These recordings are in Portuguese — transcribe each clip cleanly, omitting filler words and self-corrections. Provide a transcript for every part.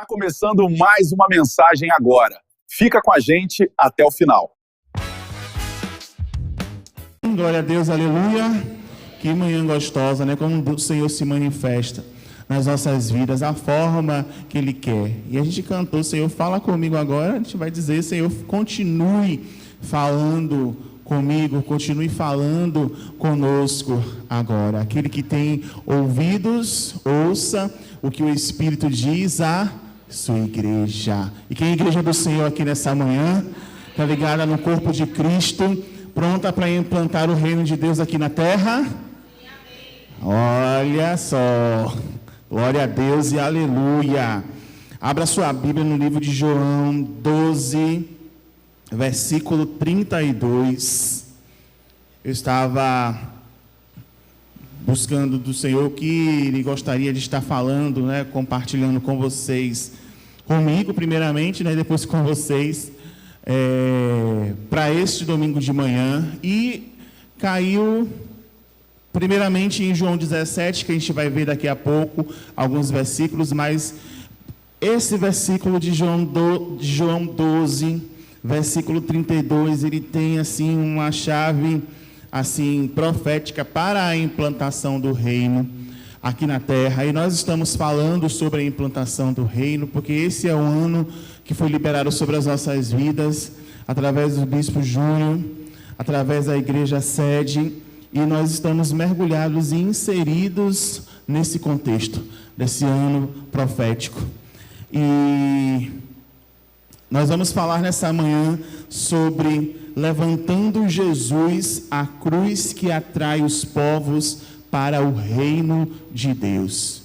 Está começando mais uma mensagem agora. Fica com a gente até o final. Glória a Deus, aleluia. Que manhã gostosa, né? Como o Senhor se manifesta nas nossas vidas, a forma que Ele quer. E a gente cantou, Senhor, fala comigo agora. A gente vai dizer, Senhor, continue falando comigo, continue falando conosco agora. Aquele que tem ouvidos, ouça o que o Espírito diz a sua igreja. E quem é a igreja do Senhor aqui nessa manhã? Está ligada no corpo de Cristo, pronta para implantar o reino de Deus aqui na terra? Olha só, glória a Deus e aleluia. Abra sua Bíblia no livro de João 12, versículo 32. Eu estava buscando do Senhor o que Ele gostaria de estar falando, né, compartilhando com vocês, comigo primeiramente, né, depois com vocês, para este domingo de manhã. E caiu primeiramente em João 17, que a gente vai ver daqui a pouco alguns versículos, mas esse versículo de João 12, versículo 32, ele tem assim uma chave assim profética para a implantação do reino aqui na terra. E nós estamos falando sobre a implantação do reino, porque esse é o ano que foi liberado sobre as nossas vidas, através do Bispo Júnior, através da igreja sede, e nós estamos mergulhados e inseridos nesse contexto, desse ano profético. E nós vamos falar nessa manhã sobre levantando Jesus, a cruz que atrai os povos para o reino de Deus.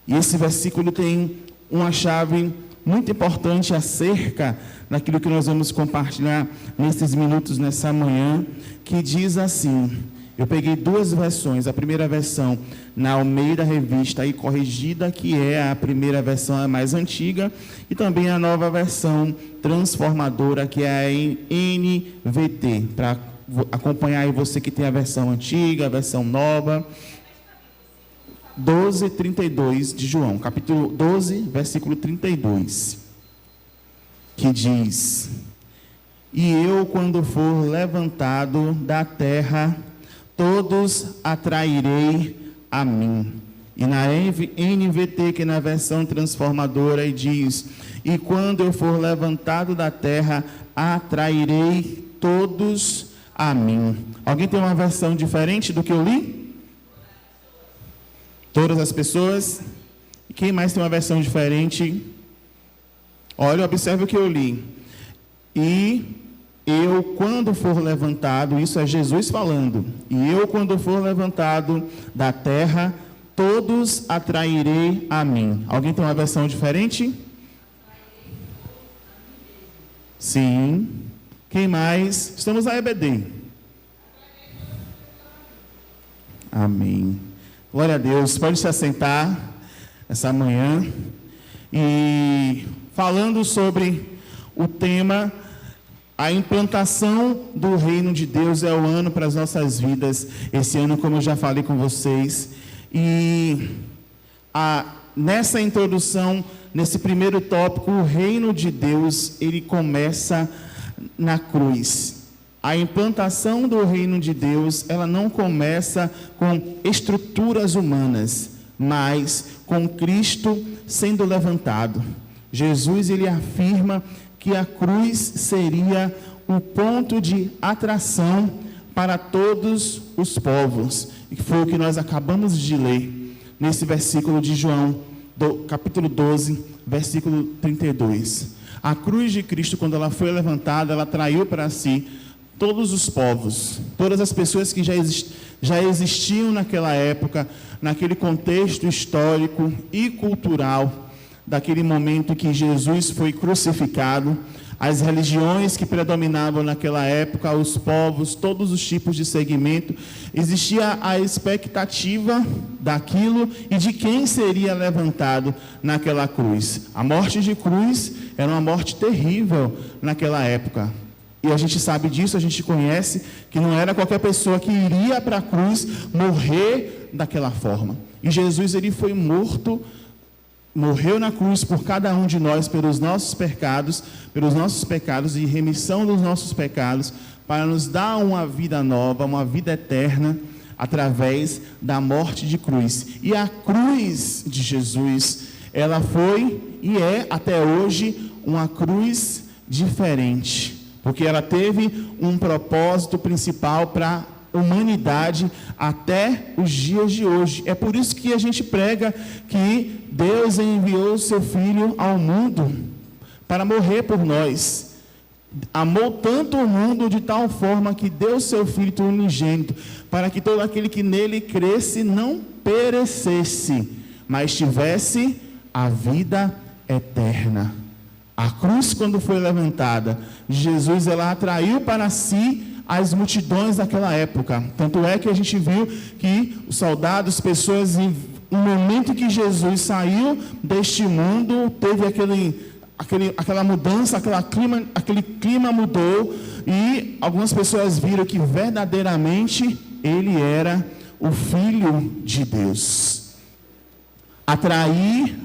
E esse versículo tem uma chave muito importante acerca daquilo que nós vamos compartilhar nesses minutos, nessa manhã, que diz assim. Eu peguei duas versões, a primeira versão na Almeida Revista e Corrigida, que é a primeira versão, a mais antiga, e também a nova versão transformadora, que é a NVT, para acompanhar aí você que tem a versão antiga, a versão nova. 12:32 de João, capítulo 12, versículo 32, que diz: E eu, quando for levantado da terra, todos atrairei a mim. E na NVT, que é na versão transformadora, e diz: E quando eu for levantado da terra, atrairei todos a mim. Alguém tem uma versão diferente do que eu li? Todas as pessoas? E quem mais tem uma versão diferente? Olha, observe o que eu li. E eu, quando for levantado, isso é Jesus falando, e eu, quando for levantado da terra, todos atrairei a mim. Alguém tem uma versão diferente? Sim. Quem mais? Estamos na EBD. Amém. Glória a Deus. Pode se assentar essa manhã. E falando sobre o tema, a implantação do reino de Deus é o ano para as nossas vidas. Esse ano, como eu já falei com vocês. E nessa introdução, nesse primeiro tópico, o reino de Deus, ele começa na cruz. A implantação do reino de Deus, ela não começa com estruturas humanas, mas com Cristo sendo levantado. Jesus, ele afirma que a cruz seria o ponto de atração para todos os povos. E foi o que nós acabamos de ler nesse versículo de João, capítulo 12, versículo 32. A cruz de Cristo, quando ela foi levantada, ela atraiu para si todos os povos, todas as pessoas que já existiam naquela época, naquele contexto histórico e cultural, daquele momento que Jesus foi crucificado, as religiões que predominavam naquela época, os povos, todos os tipos de segmento, existia a expectativa daquilo e de quem seria levantado naquela cruz. A morte de cruz era uma morte terrível naquela época. E a gente sabe disso, a gente conhece que não era qualquer pessoa que iria para a cruz morrer daquela forma. E Jesus, ele foi morto morreu na cruz por cada um de nós, pelos nossos pecados e remissão dos nossos pecados, para nos dar uma vida nova, uma vida eterna, através da morte de cruz. E a cruz de Jesus, ela foi e é até hoje uma cruz diferente, porque ela teve um propósito principal para a humanidade até os dias de hoje. É por isso que a gente prega que Deus enviou o seu Filho ao mundo para morrer por nós. Amou tanto o mundo de tal forma que deu seu Filho unigênito, para que todo aquele que nele cresce não perecesse, mas tivesse a vida eterna. A cruz, quando foi levantada, Jesus, ela atraiu para si as multidões daquela época. Tanto é que a gente viu que os soldados, pessoas, no momento que Jesus saiu deste mundo, teve aquela mudança, aquele clima mudou, e algumas pessoas viram que verdadeiramente ele era o Filho de Deus. Atrair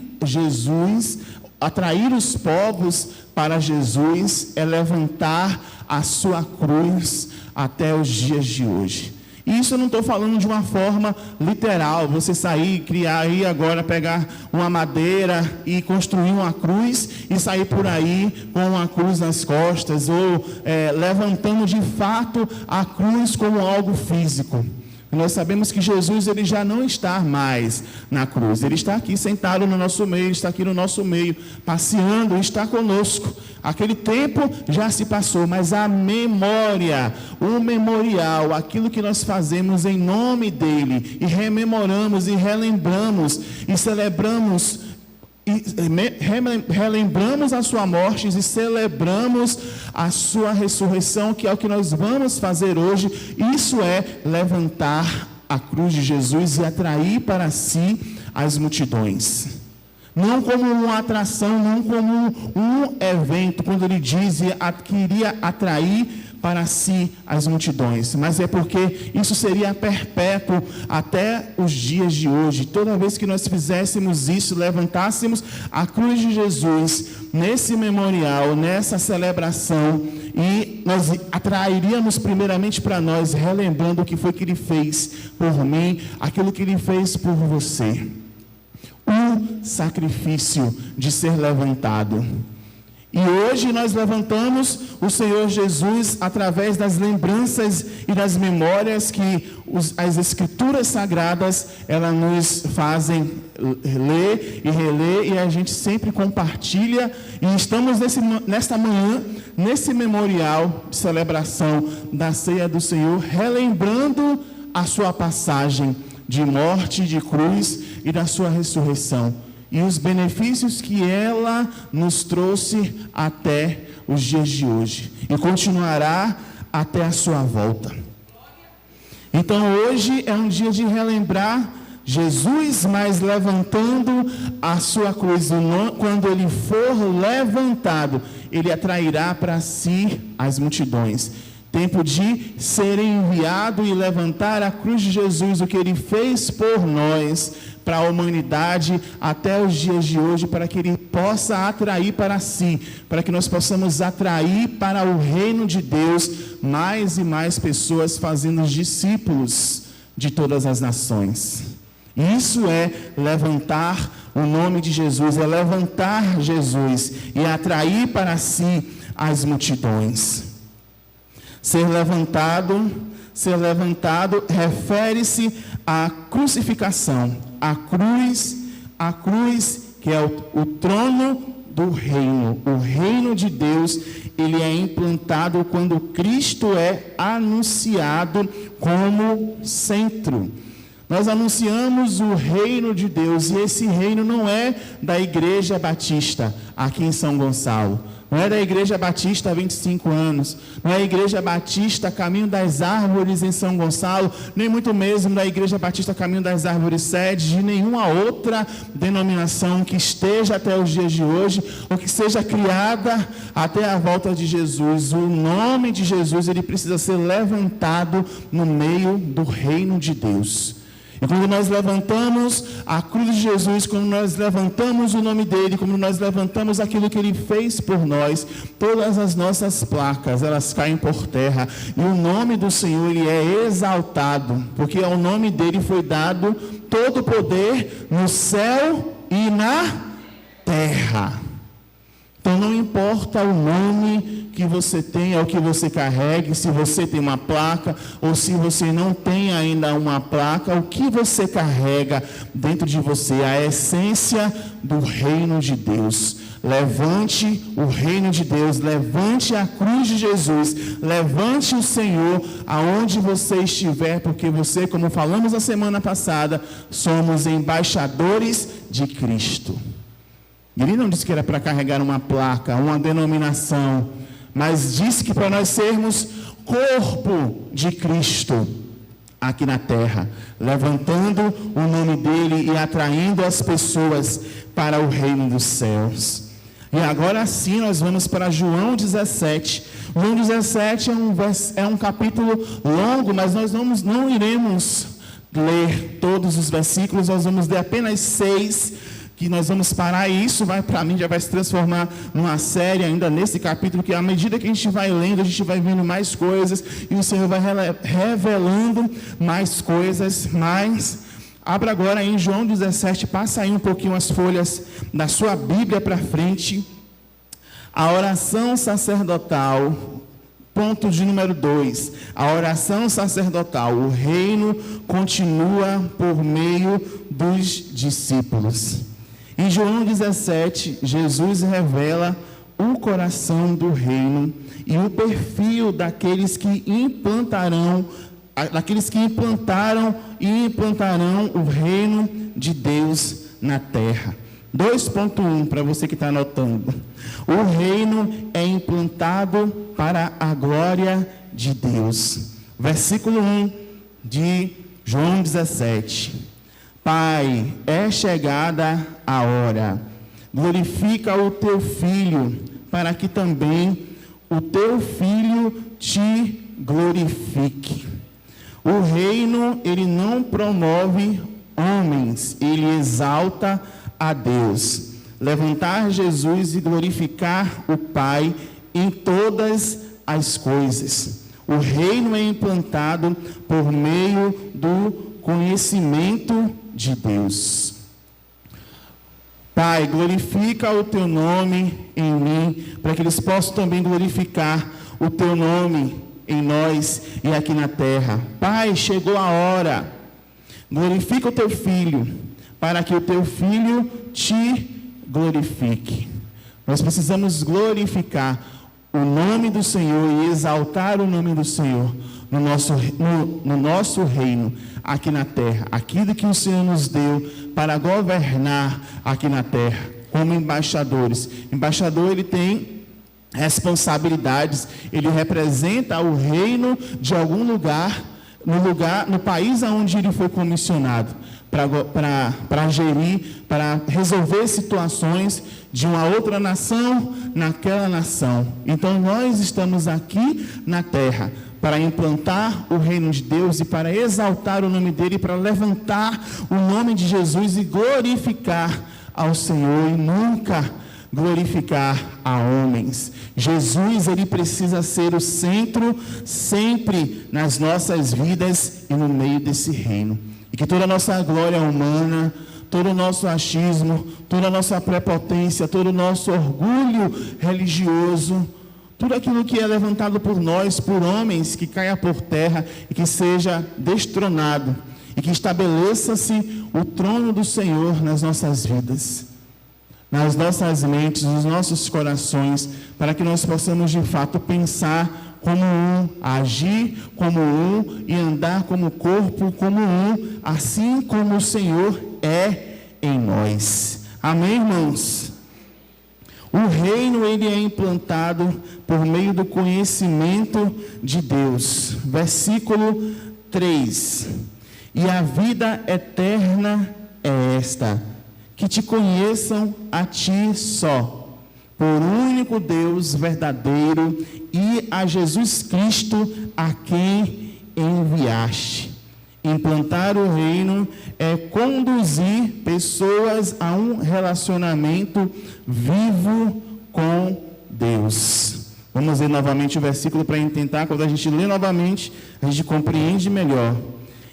os povos para Jesus é levantar a sua cruz até os dias de hoje. E isso eu não estou falando de uma forma literal, você sair, criar aí agora, pegar uma madeira e construir uma cruz e sair por aí com uma cruz nas costas, ou levantando de fato a cruz como algo físico. Nós sabemos que Jesus, ele já não está mais na cruz, ele está aqui sentado no nosso meio, ele está aqui no nosso meio, passeando, está conosco. Aquele tempo já se passou, mas a memória, o memorial, aquilo que nós fazemos em nome dele, e rememoramos, e relembramos, e celebramos, e relembramos a sua morte e celebramos a sua ressurreição, que é o que nós vamos fazer hoje. Isso é levantar a cruz de Jesus e atrair para si as multidões, não como uma atração, não como um evento, quando ele dizia que iria atrair para si as multidões, mas é porque isso seria perpétuo até os dias de hoje. Toda vez que nós fizéssemos isso, levantássemos a cruz de Jesus nesse memorial, nessa celebração, e nós atrairíamos primeiramente para nós, relembrando o que foi que ele fez por mim, aquilo que ele fez por você. O sacrifício de ser levantado. E hoje nós levantamos o Senhor Jesus através das lembranças e das memórias que as Escrituras Sagradas, elas nos fazem ler e reler, e a gente sempre compartilha. E estamos nesta manhã, nesse memorial de celebração da ceia do Senhor, relembrando a sua passagem de morte, de cruz e da sua ressurreição, e os benefícios que ela nos trouxe até os dias de hoje, e continuará até a sua volta. Então hoje é um dia de relembrar Jesus, mas levantando a sua cruz. Quando ele for levantado, ele atrairá para si as multidões. Tempo de ser enviado e levantar a cruz de Jesus, o que ele fez por nós, para a humanidade até os dias de hoje, para que ele possa atrair para si, para que nós possamos atrair para o reino de Deus mais e mais pessoas, fazendo discípulos de todas as nações. Isso é levantar o nome de Jesus, é levantar Jesus e atrair para si as multidões. Ser levantado refere-se à crucificação, a cruz que é o trono do reino. O reino de Deus, ele é implantado quando Cristo é anunciado como centro. Nós anunciamos o reino de Deus, e esse reino não é da Igreja Batista aqui em São Gonçalo, não é da Igreja Batista há 25 anos, não é a Igreja Batista Caminho das Árvores em São Gonçalo, nem muito mesmo da Igreja Batista Caminho das Árvores sede, de nenhuma outra denominação que esteja até os dias de hoje, ou que seja criada até a volta de Jesus. O nome de Jesus, ele precisa ser levantado no meio do reino de Deus. E quando nós levantamos a cruz de Jesus, quando nós levantamos o nome dele, quando nós levantamos aquilo que ele fez por nós, todas as nossas placas, elas caem por terra. E o nome do Senhor, ele é exaltado, porque ao nome dele foi dado todo o poder no céu e na terra. Então não importa o nome que você tenha, ou que você carregue, se você tem uma placa, ou se você não tem ainda uma placa, o que você carrega dentro de você, a essência do reino de Deus. Levante o reino de Deus, levante a cruz de Jesus, levante o Senhor aonde você estiver, porque você, como falamos a semana passada, somos embaixadores de Cristo. Ele não disse que era para carregar uma placa, uma denominação, mas disse que para nós sermos corpo de Cristo aqui na terra, levantando o nome dele e atraindo as pessoas para o reino dos céus. E agora sim nós vamos para João 17. João 17 é um capítulo longo, mas nós não iremos ler todos os versículos, nós vamos ler apenas 6, que nós vamos parar, e isso para mim já vai se transformar numa série ainda nesse capítulo, que à medida que a gente vai lendo, a gente vai vendo mais coisas, e o Senhor vai revelando mais coisas. Mas abra agora em João 17, passa aí um pouquinho as folhas da sua Bíblia para frente. A oração sacerdotal, ponto de número 2, a oração sacerdotal, o reino continua por meio dos discípulos. Em João 17, Jesus revela o coração do reino e o perfil daqueles que implantaram e implantarão o reino de Deus na terra. 2.1, para você que está anotando. O reino é implantado para a glória de Deus. Versículo 1 de João 17. Pai, é chegada a hora. Glorifica o teu Filho, para que também o teu Filho te glorifique. O reino, ele não promove homens, ele exalta a Deus. Levantar Jesus e glorificar o Pai em todas as coisas. O reino é implantado por meio do conhecimento de Deus. Pai, glorifica o teu nome em mim, para que eles possam também glorificar o teu nome em nós e aqui na terra. Pai, chegou a hora. Glorifica o teu Filho, para que o teu Filho te glorifique. Nós precisamos glorificar o nome do Senhor e exaltar o nome do Senhor no nosso reino aqui na terra. Aquilo que o Senhor nos deu para governar aqui na terra, como embaixadores. Embaixador, ele tem responsabilidades, ele representa o reino de algum lugar, no país aonde ele foi comissionado, para gerir, para resolver situações de uma outra nação naquela nação. Então nós estamos aqui na terra para implantar o reino de Deus e para exaltar o nome dele, para levantar o nome de Jesus e glorificar ao Senhor e nunca glorificar a homens. Jesus, ele precisa ser o centro sempre nas nossas vidas e no meio desse reino. E que toda a nossa glória humana, todo o nosso achismo, toda a nossa prepotência, todo o nosso orgulho religioso, tudo aquilo que é levantado por nós, por homens, que caia por terra e que seja destronado, e que estabeleça-se o trono do Senhor nas nossas vidas, nas nossas mentes, nos nossos corações, para que nós possamos de fato pensar como um, agir como um e andar como corpo, como um, assim como o Senhor é em nós. Amém, irmãos? O reino, ele é implantado por meio do conhecimento de Deus. Versículo 3. E a vida eterna é esta, que te conheçam a ti só, por único Deus verdadeiro, e a Jesus Cristo a quem enviaste. Implantar o reino é conduzir pessoas a um relacionamento vivo com Deus. Vamos ler novamente o versículo para tentar, quando a gente lê novamente, a gente compreende melhor.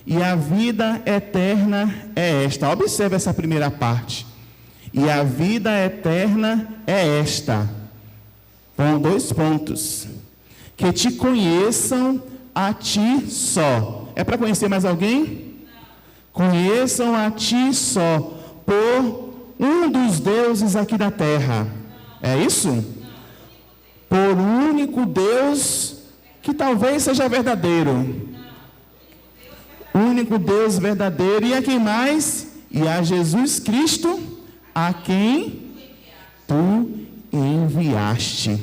E a vida eterna é esta. Observe essa primeira parte. E a vida eterna é esta. Com 2 pontos. Que te conheçam a ti só. É para conhecer mais alguém? Conheçam a ti só, por um dos deuses aqui da terra. É isso? Por um único Deus que talvez seja verdadeiro. O único Deus verdadeiro. E a quem mais? E a Jesus Cristo, a quem tu enviaste.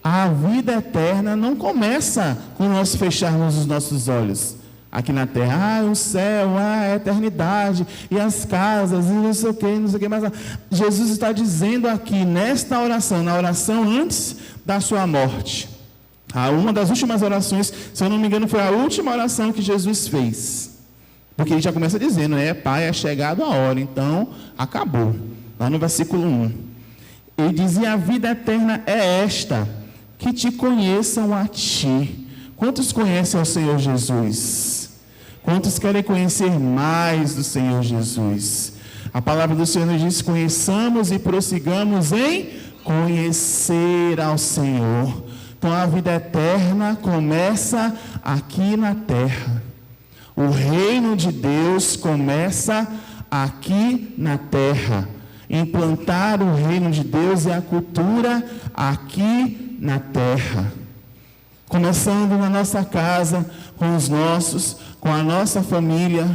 A vida eterna não começa com nós fecharmos os nossos olhos aqui na terra. O céu, a eternidade, e as casas, e não sei o que mais. Jesus está dizendo aqui, nesta oração, na oração antes da sua morte, uma das últimas orações, se eu não me engano, foi a última oração que Jesus fez. Porque ele já começa dizendo, Pai, é chegado a hora, então acabou. Lá no versículo 1. Ele dizia, a vida eterna é esta, que te conheçam a ti. Quantos conhecem ao Senhor Jesus? Quantos querem conhecer mais do Senhor Jesus? A palavra do Senhor nos diz, conheçamos e prossigamos em conhecer ao Senhor. Então a vida eterna começa aqui na terra. O reino de Deus começa aqui na terra. Implantar o reino de Deus é a cultura aqui na terra. Começando na nossa casa, com os nossos, com a nossa família.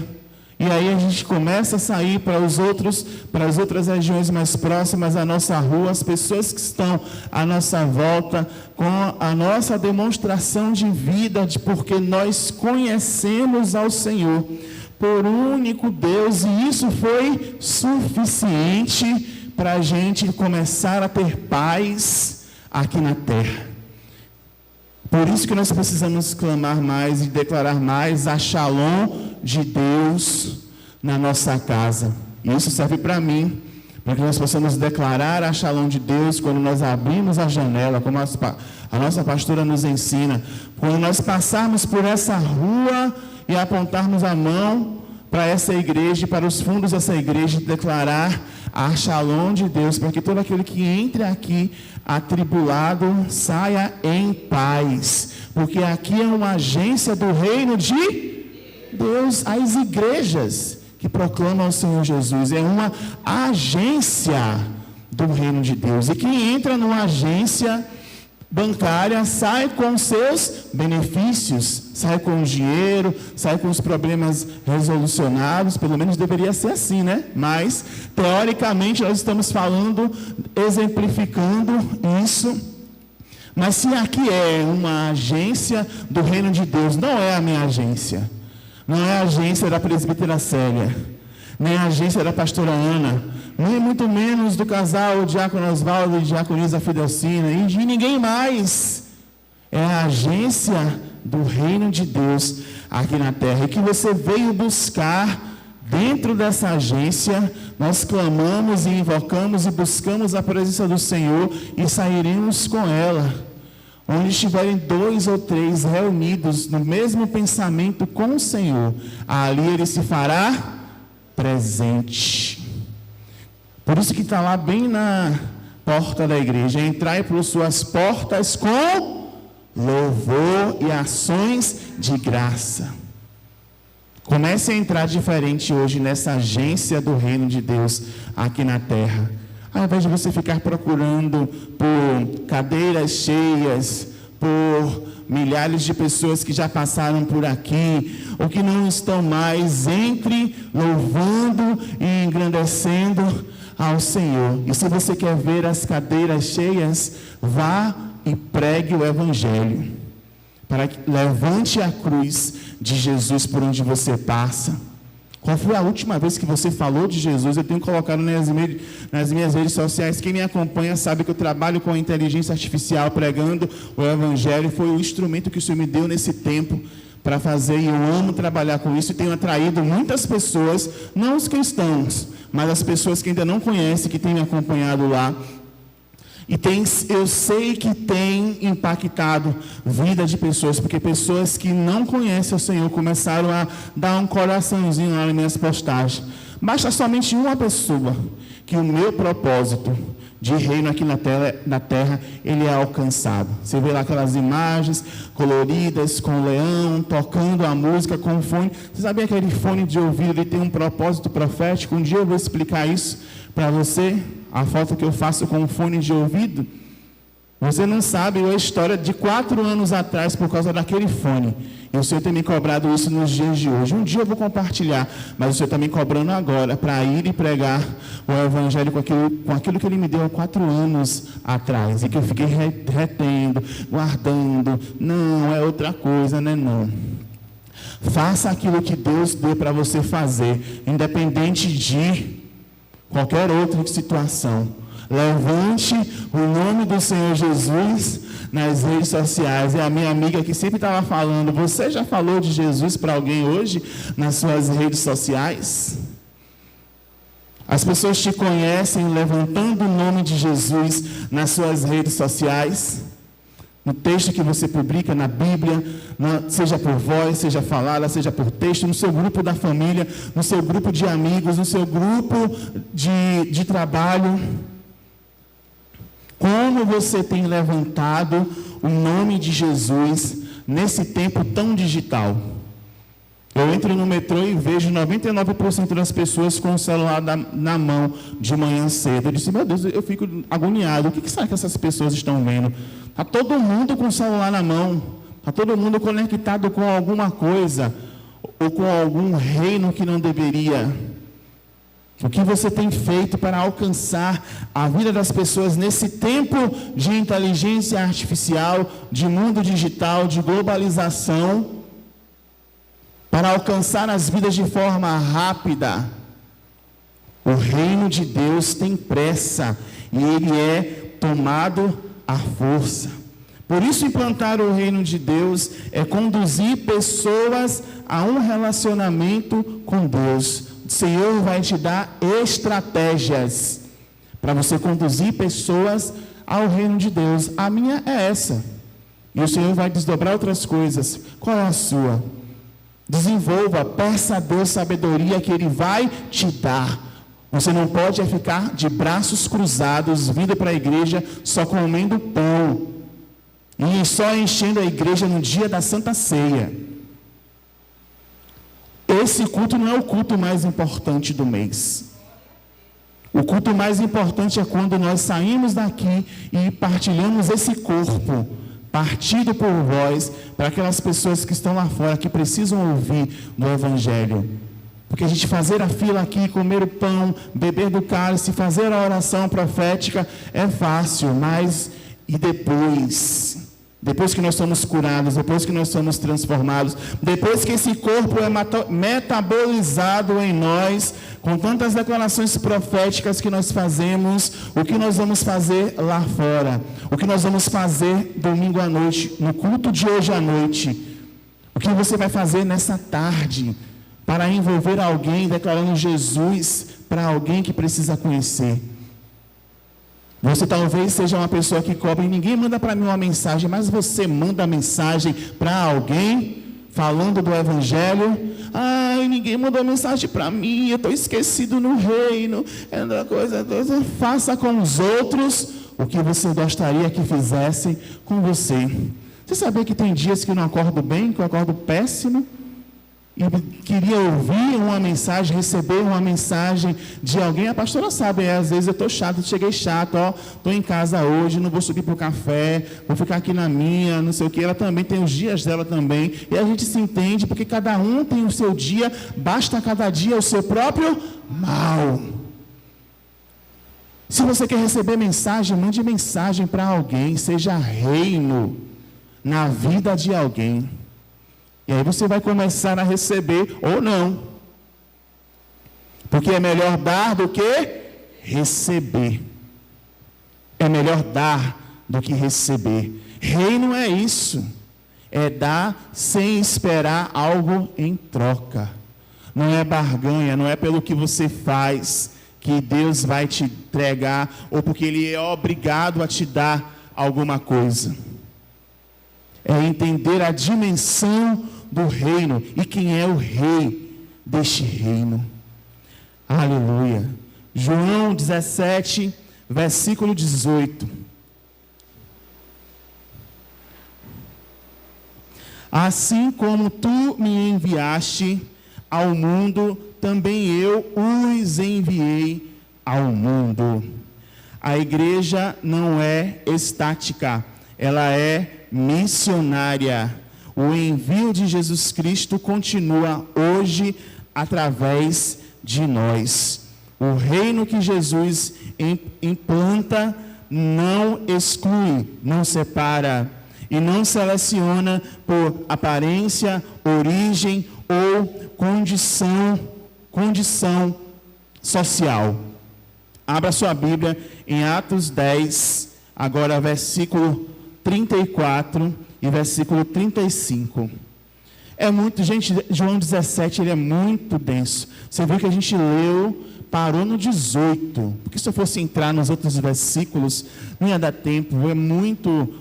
E aí a gente começa a sair para as outras regiões mais próximas à nossa rua, as pessoas que estão à nossa volta, com a nossa demonstração de vida, porque nós conhecemos ao Senhor por um único Deus, e isso foi suficiente para a gente começar a ter paz aqui na terra. Por isso que nós precisamos clamar mais e declarar mais a Shalom de Deus na nossa casa. E isso serve para mim, para que nós possamos declarar a Shalom de Deus quando nós abrimos a janela, como a nossa pastora nos ensina. Quando nós passarmos por essa rua e apontarmos a mão para essa igreja, para os fundos dessa igreja, declarar a Shalom de Deus, para que todo aquele que entre aqui atribulado saia em paz, porque aqui é uma agência do reino de Deus. As igrejas que proclamam o Senhor Jesus é uma agência do reino de Deus, e quem entra numa agência bancária sai com seus benefícios, sai com o dinheiro, sai com os problemas resolucionados. Pelo menos deveria ser assim, né? Mas teoricamente nós estamos falando, exemplificando isso. Mas se aqui é uma agência do reino de Deus, não é a minha agência, não é a agência da presbítera Célia, nem a agência da pastora Ana, nem muito menos do casal Diácono Osvaldo e Diaconisa Fidelcina, e de ninguém mais. É a agência do reino de Deus aqui na terra, e que você veio buscar. Dentro dessa agência, nós clamamos e invocamos e buscamos a presença do Senhor, e sairemos com ela. Onde estiverem 2 ou 3 reunidos no mesmo pensamento com o Senhor, ali Ele se fará presente. Por isso que está lá bem na porta da igreja: entrai por suas portas com louvor e ações de graça. Comece a entrar diferente hoje nessa agência do reino de Deus aqui na terra. Ao invés de você ficar procurando por cadeiras cheias, por milhares de pessoas que já passaram por aqui, ou que não estão mais, entre louvando e engrandecendo ao Senhor. E se você quer ver as cadeiras cheias, vá e pregue o Evangelho, para que levante a cruz de Jesus por onde você passa. Qual foi a última vez que você falou de Jesus? Eu tenho colocado nas minhas redes sociais. Quem me acompanha sabe que eu trabalho com a inteligência artificial, pregando o Evangelho. Foi o instrumento que o Senhor me deu nesse tempo, para fazer, e eu amo trabalhar com isso, e tenho atraído muitas pessoas, não os cristãos, mas as pessoas que ainda não conhecem, que têm me acompanhado lá. E eu sei que tem impactado vida de pessoas, porque pessoas que não conhecem o Senhor começaram a dar um coraçãozinho lá nas minhas postagens. Basta somente uma pessoa que o meu propósito de reino aqui na terra, ele é alcançado. Você vê lá aquelas imagens coloridas, com o leão, tocando a música com o fone. Você sabia que aquele fone de ouvido, ele tem um propósito profético? Um dia eu vou explicar isso para você, a foto que eu faço com o fone de ouvido. Você não sabe a história de 4 anos atrás por causa daquele fone. E o Senhor tem me cobrado isso nos dias de hoje. Um dia eu vou compartilhar, mas o Senhor está me cobrando agora para ir e pregar o Evangelho com aquilo que Ele me deu há 4 anos atrás. E que eu fiquei retendo, guardando. Não, é outra coisa, né? Não. Faça aquilo que Deus deu para você fazer, independente de qualquer outra situação. Levante o nome do Senhor Jesus nas redes sociais. É a minha amiga que sempre estava falando. Você já falou de Jesus para alguém hoje nas suas redes sociais? As pessoas te conhecem levantando o nome de Jesus nas suas redes sociais? No texto que você publica na Bíblia, seja por voz, seja falada, seja por texto, no seu grupo da família, no seu grupo de amigos, no seu grupo de trabalho. Como você tem levantado o nome de Jesus nesse tempo tão digital? Eu entro no metrô e vejo 99% das pessoas com o celular na mão de manhã cedo. Eu disse, meu Deus, eu fico agoniado. O que será que essas pessoas estão vendo? Está todo mundo com o celular na mão. Está todo mundo conectado com alguma coisa ou com algum reino que não deveria. O que você tem feito para alcançar a vida das pessoas nesse tempo de inteligência artificial, de mundo digital, de globalização, para alcançar as vidas de forma rápida? O reino de Deus tem pressa e ele é tomado à força. Por isso, implantar o reino de Deus é conduzir pessoas a um relacionamento com Deus. O Senhor vai te dar estratégias para você conduzir pessoas ao reino de Deus. A minha é essa. E o Senhor vai desdobrar outras coisas. Qual é a sua? Desenvolva, peça a Deus sabedoria que Ele vai te dar. Você não pode ficar de braços cruzados, vindo para a igreja só comendo pão. E só enchendo a igreja no dia da Santa Ceia. Esse culto não é o culto mais importante do mês. O culto mais importante é quando nós saímos daqui e partilhamos esse corpo, partido por vós, para aquelas pessoas que estão lá fora, que precisam ouvir do Evangelho. Porque a gente fazer a fila aqui, comer o pão, beber do cálice, fazer a oração profética é fácil, mas e depois? Depois que nós somos curados, depois que nós somos transformados, depois que esse corpo é metabolizado em nós, com tantas declarações proféticas que nós fazemos, o que nós vamos fazer lá fora? O que nós vamos fazer domingo à noite, no culto de hoje à noite? O que você vai fazer nessa tarde para envolver alguém declarando Jesus para alguém que precisa conhecer? Você talvez seja uma pessoa que cobra e ninguém manda para mim uma mensagem, mas você manda a mensagem para alguém falando do Evangelho. Ai, ninguém mandou mensagem para mim, eu estou esquecido no reino. É uma coisa. Faça com os outros o que você gostaria que fizessem com você. Você sabia que tem dias que eu não acordo bem, que eu acordo péssimo? E queria ouvir uma mensagem, receber uma mensagem de alguém. A pastora sabe, às vezes eu estou chato, cheguei chato, estou em casa hoje, não vou subir para o café, vou ficar aqui na minha, não sei o que. Ela também tem os dias dela também. E a gente se entende, porque cada um tem o seu dia, basta cada dia o seu próprio mal. Se você quer receber mensagem, mande mensagem para alguém, seja reino na vida de alguém. E aí você vai começar a receber ou não. Porque é melhor dar do que receber. É melhor dar do que receber. Reino é isso. É dar sem esperar algo em troca. Não é barganha, não é pelo que você faz que Deus vai te entregar, ou porque Ele é obrigado a te dar alguma coisa. É entender a dimensão do reino e quem é o rei deste reino. Aleluia. João 17, versículo 18. Assim como tu me enviaste ao mundo, também eu os enviei ao mundo. A igreja não é estática, ela é missionária. O envio de Jesus Cristo continua hoje através de nós. O reino que Jesus implanta não exclui, não separa e não seleciona por aparência, origem ou condição social. Abra sua Bíblia em Atos 10, agora versículo 34 e versículo 35. Gente, João 17, ele é muito denso. Você viu que a gente leu, parou no 18, porque se eu fosse entrar nos outros versículos, não ia dar tempo. É muito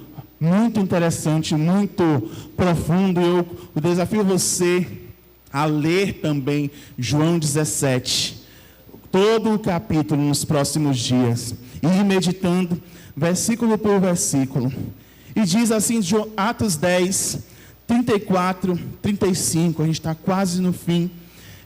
interessante, muito profundo. Eu desafio você a ler também João 17, todo o capítulo nos próximos dias, e ir meditando versículo por versículo. E diz assim, Atos 10, 34, 35, a gente está quase no fim.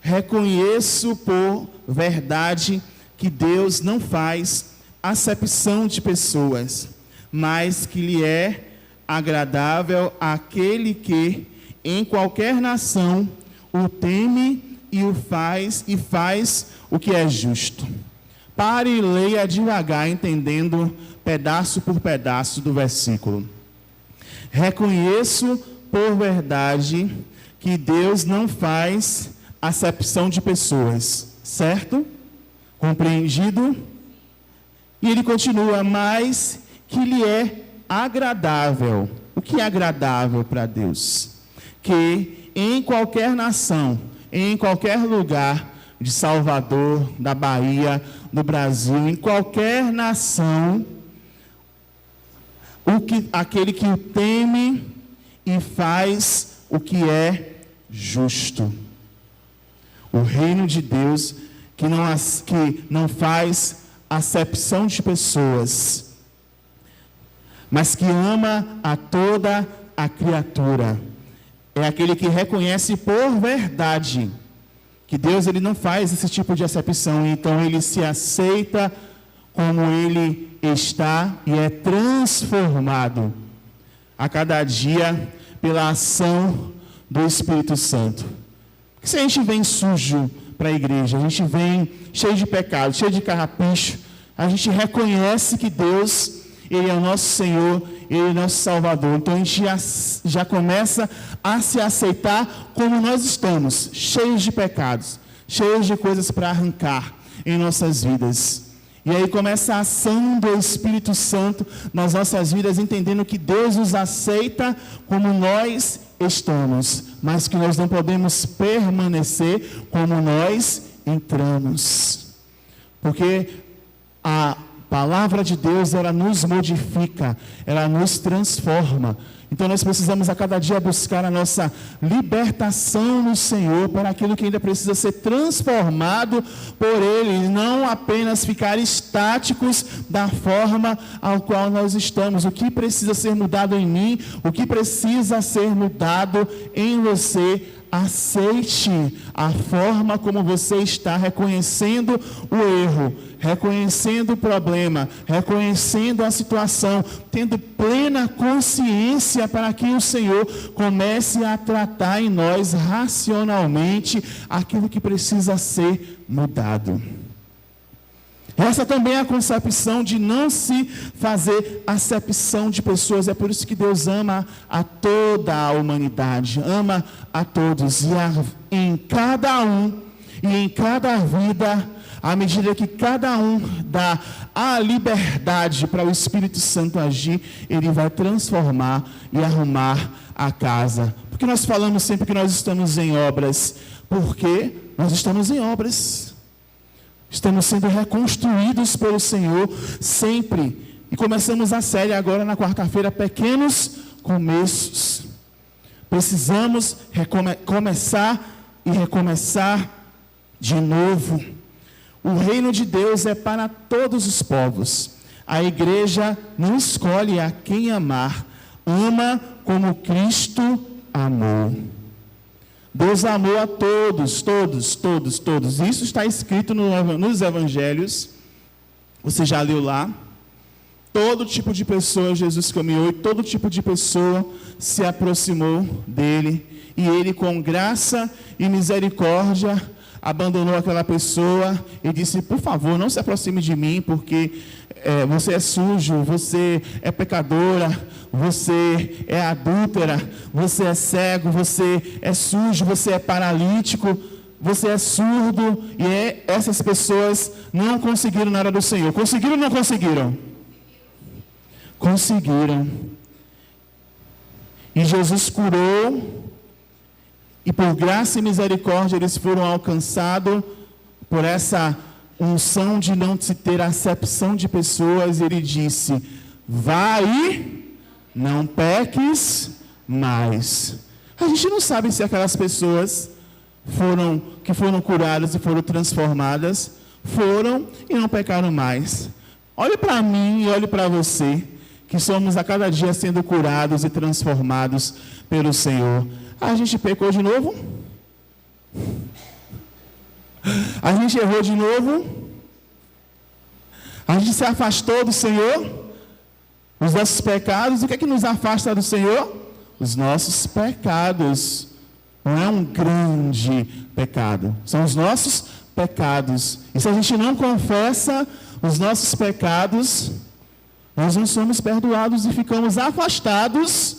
Reconheço por verdade que Deus não faz acepção de pessoas, mas que lhe é agradável aquele que em qualquer nação o teme e faz o que é justo. Pare e leia devagar, entendendo pedaço por pedaço do versículo. Reconheço por verdade que Deus não faz acepção de pessoas, certo? Compreendido? E ele continua, mas que lhe é agradável. O que é agradável para Deus? Que em qualquer nação, em qualquer lugar de Salvador, da Bahia, do Brasil, em qualquer nação, aquele que o teme e faz o que é justo. O reino de Deus que não faz acepção de pessoas, mas que ama a toda a criatura. É aquele que reconhece por verdade que Deus ele não faz esse tipo de acepção, então ele se aceita como ele está e é transformado a cada dia pela ação do Espírito Santo. Porque se a gente vem sujo para a igreja, a gente vem cheio de pecado, cheio de carrapicho, a gente reconhece que Deus, Ele é o nosso Senhor, Ele é o nosso Salvador. Então a gente já começa a se aceitar como nós estamos, cheios de pecados, cheios de coisas para arrancar em nossas vidas. E aí começa a ação do Espírito Santo nas nossas vidas, entendendo que Deus nos aceita como nós estamos, mas que nós não podemos permanecer como nós entramos. Porque a palavra de Deus, ela nos modifica, ela nos transforma. Então nós precisamos a cada dia buscar a nossa libertação no Senhor para aquilo que ainda precisa ser transformado por Ele, e não apenas ficar estáticos da forma ao qual nós estamos. O que precisa ser mudado em mim, o que precisa ser mudado em você. Aceite a forma como você está, reconhecendo o erro, reconhecendo o problema, reconhecendo a situação, tendo plena consciência para que o Senhor comece a tratar em nós racionalmente aquilo que precisa ser mudado. Essa também é a concepção de não se fazer acepção de pessoas. É por isso que Deus ama a toda a humanidade, ama a todos. E em cada um e em cada vida à medida que cada um dá a liberdade para o Espírito Santo agir, ele vai transformar e arrumar a casa. Porque nós falamos sempre que nós estamos em obras, porque nós estamos em obras. Estamos sendo reconstruídos pelo Senhor sempre. E começamos a série agora na quarta-feira, Pequenos Começos. Precisamos começar e recomeçar de novo. O reino de Deus é para todos os povos. A igreja não escolhe a quem amar. Ama como Cristo amou. Deus amou a todos, todos. Isso está escrito nos evangelhos. Você já leu lá? Todo tipo de pessoa Jesus caminhou e todo tipo de pessoa se aproximou dele. E ele, com graça e misericórdia, abandonou aquela pessoa e disse: por favor, não se aproxime de mim, porque você é sujo, você é pecadora, você é adúltera, você é cego, você é sujo, você é paralítico, você é surdo. E essas pessoas não conseguiram nada do Senhor. Conseguiram ou não conseguiram? Conseguiram. E Jesus curou, e por graça e misericórdia eles foram alcançados por essa unção de não se ter acepção de pessoas. Ele disse: vai, não peques mais. A gente não sabe se aquelas pessoas que foram curadas e foram transformadas, foram e não pecaram mais. Olhe para mim e olhe para você, que somos a cada dia sendo curados e transformados pelo Senhor. A gente pecou de novo? A gente errou de novo? A gente se afastou do Senhor? Os nossos pecados? O que é que nos afasta do Senhor? Os nossos pecados. Não é um grande pecado, são os nossos pecados. E se a gente não confessa os nossos pecados, nós não somos perdoados e ficamos afastados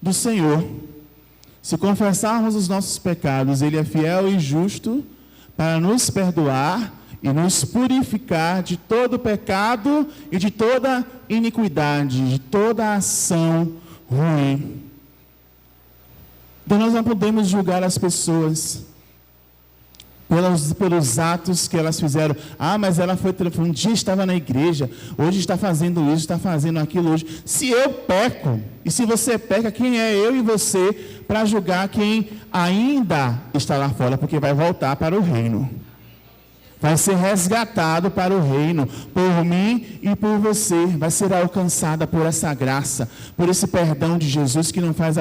do Senhor. Se confessarmos os nossos pecados, Ele é fiel e justo para nos perdoar e nos purificar de todo pecado e de toda iniquidade, de toda ação ruim. Então nós não podemos julgar as pessoas pelos atos que elas fizeram. Mas ela um dia estava na igreja, hoje está fazendo isso, está fazendo aquilo hoje. Se eu peco, e se você peca, quem é eu e você para julgar quem ainda está lá fora? Porque vai voltar para o reino. Vai ser resgatado para o reino, por mim e por você. Vai ser alcançada por essa graça, por esse perdão de Jesus, que não faz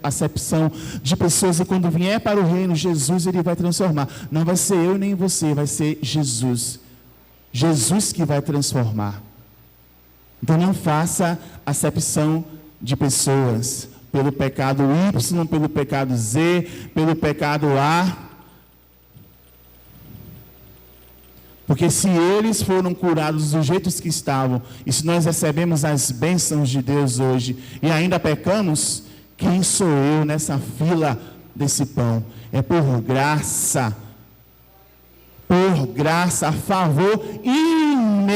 acepção de pessoas. E quando vier para o reino, Jesus, Ele vai transformar. Não vai ser eu nem você, vai ser Jesus. Jesus que vai transformar. Então não faça acepção de pessoas pelo pecado Y, pelo pecado Z, pelo pecado A. Porque se eles foram curados do jeito que estavam, e se nós recebemos as bênçãos de Deus hoje e ainda pecamos, quem sou eu nessa fila desse pão? É por graça, a favor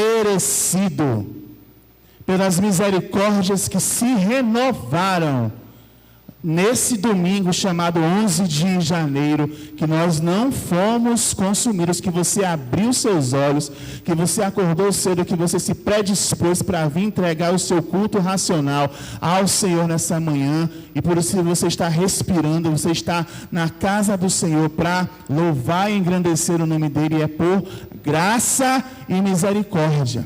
imerecido, pelas misericórdias que se renovaram nesse domingo chamado 11 de janeiro, que nós não fomos consumidos, que você abriu seus olhos, que você acordou cedo, que você se predispôs para vir entregar o seu culto racional ao Senhor nessa manhã, e por isso você está respirando, você está na casa do Senhor para louvar e engrandecer o nome dEle. É por graça e misericórdia.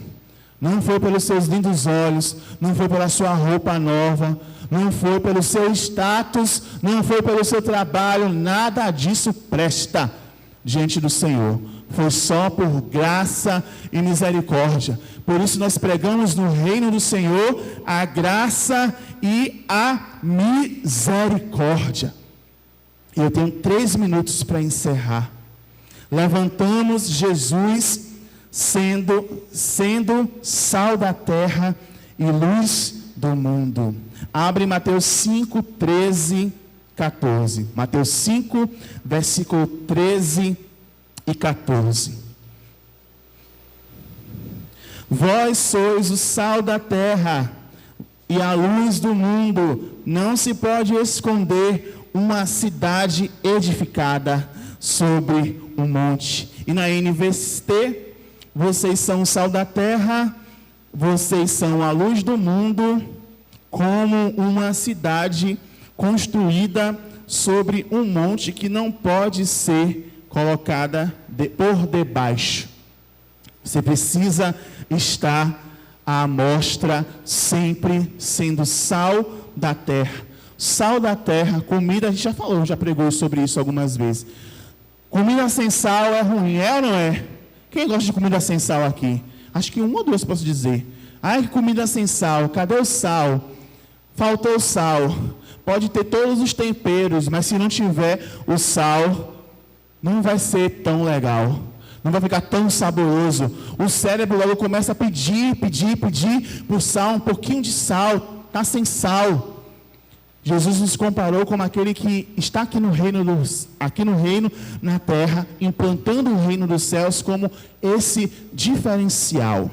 Não foi pelos seus lindos olhos, não foi pela sua roupa nova, não foi pelo seu status, não foi pelo seu trabalho, nada disso presta diante do Senhor. Foi só por graça e misericórdia. Por isso nós pregamos no reino do Senhor a graça e a misericórdia. E eu tenho 3 minutos para encerrar. Levantamos Jesus sendo sal da terra e luz do mundo. Abre Mateus 5, 13, 14. Mateus 5, versículo 13 e 14. Vós sois o sal da terra e a luz do mundo. Não se pode esconder uma cidade edificada sobre um monte. E na NVT, vocês são o sal da terra, vocês são a luz do mundo, como uma cidade construída sobre um monte que não pode ser colocada por debaixo. Você precisa estar à mostra, sempre sendo sal da terra. Sal da terra, comida, a gente já falou, já pregou sobre isso algumas vezes. Comida sem sal é ruim, é ou não é? Quem gosta de comida sem sal aqui? Acho que uma ou duas posso dizer. Ai, que comida sem sal, cadê o sal? Faltou o sal. Pode ter todos os temperos, mas se não tiver o sal, não vai ser tão legal. Não vai ficar tão saboroso. O cérebro logo começa a pedir por sal, um pouquinho de sal. Está sem sal. Jesus nos comparou como aquele que está aqui no reino, na terra, implantando o reino dos céus como esse diferencial.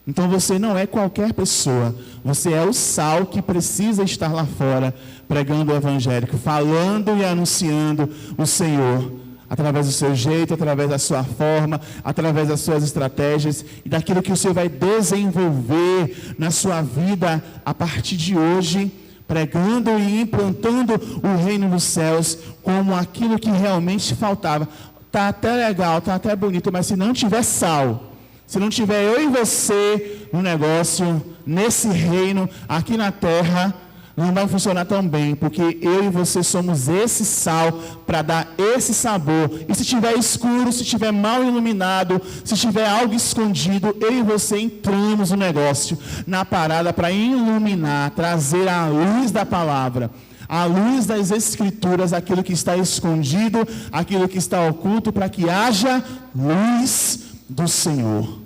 Então você não é qualquer pessoa, você é o sal que precisa estar lá fora, pregando o evangelho, falando e anunciando o Senhor, através do seu jeito, através da sua forma, através das suas estratégias e daquilo que o Senhor vai desenvolver na sua vida a partir de hoje, pregando e implantando o reino dos céus como aquilo que realmente faltava. Está até legal, está até bonito, mas se não tiver sal, se não tiver eu e você no negócio, nesse reino, aqui na terra, não vai funcionar tão bem, porque eu e você somos esse sal para dar esse sabor. E se estiver escuro, se estiver mal iluminado, se tiver algo escondido, eu e você entramos no negócio, na parada para iluminar, trazer a luz da palavra, a luz das escrituras, aquilo que está escondido, aquilo que está oculto, para que haja luz do Senhor.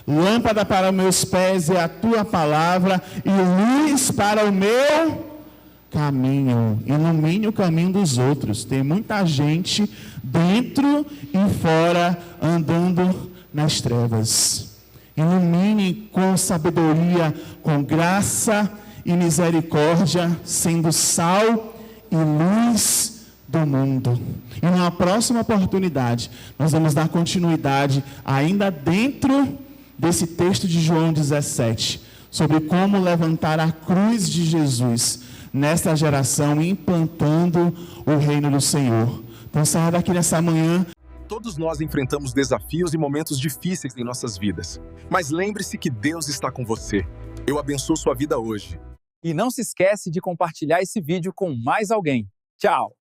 Lâmpada para os meus pés é a tua palavra e luz para o meu caminho. Ilumine o caminho dos outros. Tem muita gente dentro e fora andando nas trevas. Ilumine com sabedoria, com graça e misericórdia, sendo sal e luz do mundo. E numa próxima oportunidade, nós vamos dar continuidade ainda dentro desse texto de João 17, sobre como levantar a cruz de Jesus nesta geração, implantando o reino do Senhor. Então saia daqui nessa manhã. Todos nós enfrentamos desafios e momentos difíceis em nossas vidas. Mas lembre-se que Deus está com você. Eu abençoo sua vida hoje. E não se esquece de compartilhar esse vídeo com mais alguém. Tchau!